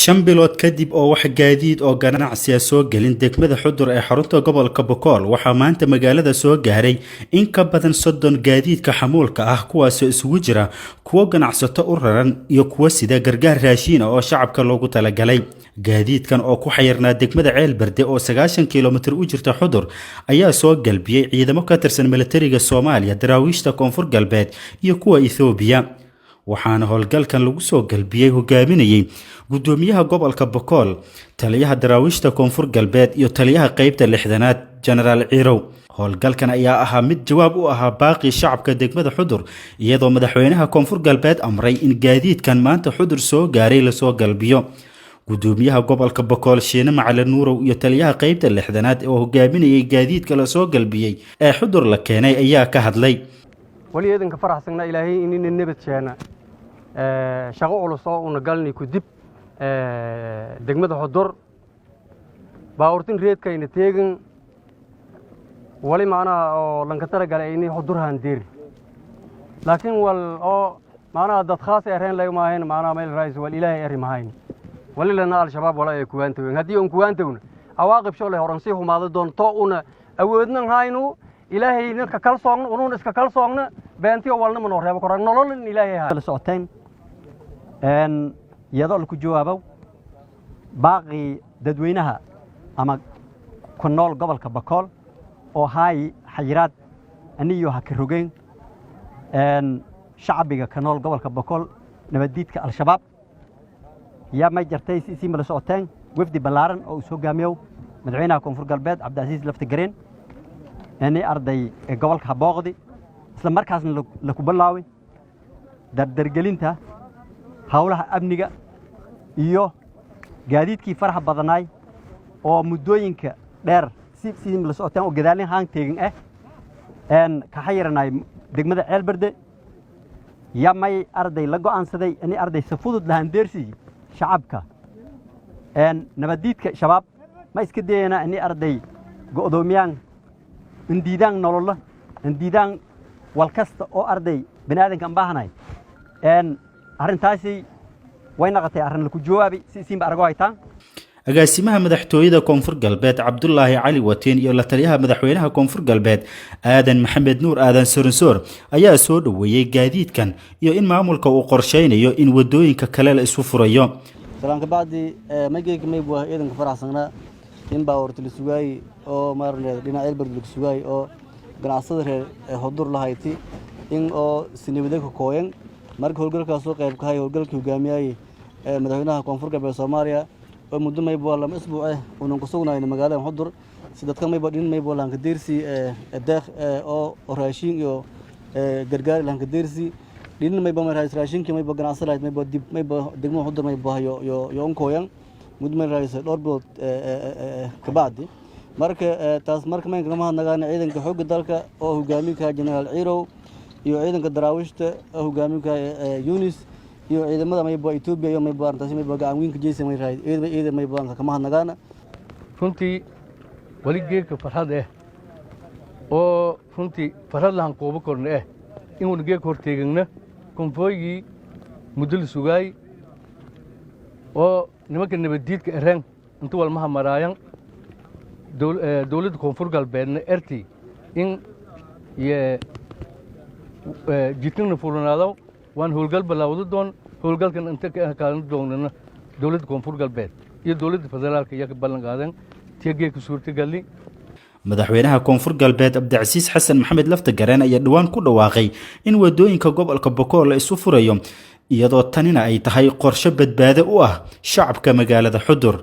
shan bilood kadib oo wax gaadiid oo ganacsi soo gelin degmada Xudur ee xarunta gobolka Boqol waxaa maanta magaalada soo gaaray in ka badan 30 gaadiidka xamuulka ah kuwaas oo isugu jira kuwa ganacsato u raran iyo kuwa sida gargaar raashin oo shacabka loogu talagalay gaadiidkan oo ku xayirnaa degmada Ceelberde oo 90 kiiloomitir u jirta Xudur ayaa soo galbiyay ciidamo ka tirsan militariga Soomaaliya daraawiishta koonfur galbeed iyo kuwa Ethiopia waxaana howlgalkan lagu soo galbiyay hogaaminayay gudoomiyaha gobolka Boqol taliyaha daraawiishta koonfur galbeed iyo taliyaha qaybta 6aad General Ciirow howlgalkan ayaa ahaa mid jawaab u ahaa baaqi shacabka degmada Xudur iyadoo madaxweynaha koonfur galbeed amray in gaadiidkan maanta Xudur soo gaaray la soo galbiyo gudoomiyaha gobolka Boqol Sheena Macalin Nuurow iyo taliyaha qaybta 6aad oo hogaaminayay gaadiidka la soo galbiyay ee Xudur la keenay ayaa ka hadlay وليدن كفرح سجنا إلهي إني النبت شأنا شغول صاع ونقلني كدب دقمة حضر باورتين ريت كاين تيجن ولي معنا لنكتر قال إني حضرها ندير لكن معنا ضد خاص إرهن لا يومهين معنا ميل رئيس والإلهي إرهم هين ولي لنا الشباب ولا يكوانتون هدي يوم كوانتون عواقب شغله هرمسيهم هذا دون طاعون أودنا هاينو إلهي نك كالصون ونون إسك كالصون بنتي أولنا من أورها بكرة نلول إلهي هذا الساعتين أن يضل كجوابه باقي ددوينها أما كنول قبل كبكال أو هاي حجرات أنيو هكروجين أن شعبي كنول قبل كبكال نبديت كالشباب يا ما جرتي سيم الساعتين وفد بلارن أو سوقاميو مدعينا كونفور قلبات عبد العزيز لفتجرين يعني أرضي قبل كباغدي إسلام مركز لكوبلاوي درجلينته حولها أبنية إيوه جديد كي فرح بدناي أو مدوين كدر سيم لسوتين وجدالين هان تيجن إن كحيرناي دقمة البرد يا ماي أرضي لقو أنسدي إني أرضي سفود لهندرسي شعبك إن نبديت كشباب ما يسكدينا إني أرضي قدوميان نديدان نولله نديدان والكست أو أرضي بنادم كان باهناي إن أرنتاسي وين قطع أرن لك جوابي سيم بأرجويتان agaasimaha madaxtooyada koonfur galbeed Cabdullaahi Cali Watiin iyo la taliyaha madaxweynaha koonfur galbeed Aadan Maxamed Nuur Aadan Soronsoor ayaa soo dhaweeyay gaadiidkan iyo in maamulka uu qorsheynayo in wadooyinka kale la isu furayo salaanka baadi magayga maybu ciidanka faraxsanaa in baawrta la sugay oo marnay dhinaca Ceelberde la sugay oo ganacsada reer Xudur lahayti in oo sinibada ka kooyan marka howlgalkaas oo qayb ka hay howlgalka hogaamiyay madaxweynaha koonfur galbeed Soomaaliya oo muddo maybu lama isbuuc oo ku sugnaayeen magaalada Xudur sidadka maybu dhin maybu laan ka deersi deeq oo raashin iyo gargaar laan ka deersi dhin maybu raashinka maybu ganacsada maybu dib maybu degmo Xudur maybu yo kooyan muddo raayis dhorbood ka baadi marka taas marka ma kama hadnagaan ciidanka xoogga dalka oo hogaaminka General Ciirow iyo ciidanka daraawiishta oo hogaaminka Yunis iyo ciidamada mayba Ethiopia iyo mayba arrintaas mayba gacanweynka jeesay may raayid ciidamada mayba kama hadnagaan runtii wali geedka farxad oo runtii farxad lahan qoobo korna in uu geedka horteegna konfooyigi muddo la sugay oo nimanka nabadiidka ereen inta walmaha maraayan dawladda koonfur galbeedna erti in jidkana fulanaado waan howlgal bilaawdo doon howlgalkan inta ka kaalin doonana dawladda koonfur galbeed iyo dawladda federaalka iyaga ballan qaadan tiyageeka suurtagali madaxweynaha koonfur galbeed Cabdicasiis Xasan Maxamed Laftagareen ayaa dhawaan ku dhawaaqay in wadooyinka gobolka Boqol la isu furayo iyadoo tanina ay tahay qorshe badbaado u ah shacabka magaalada Xudur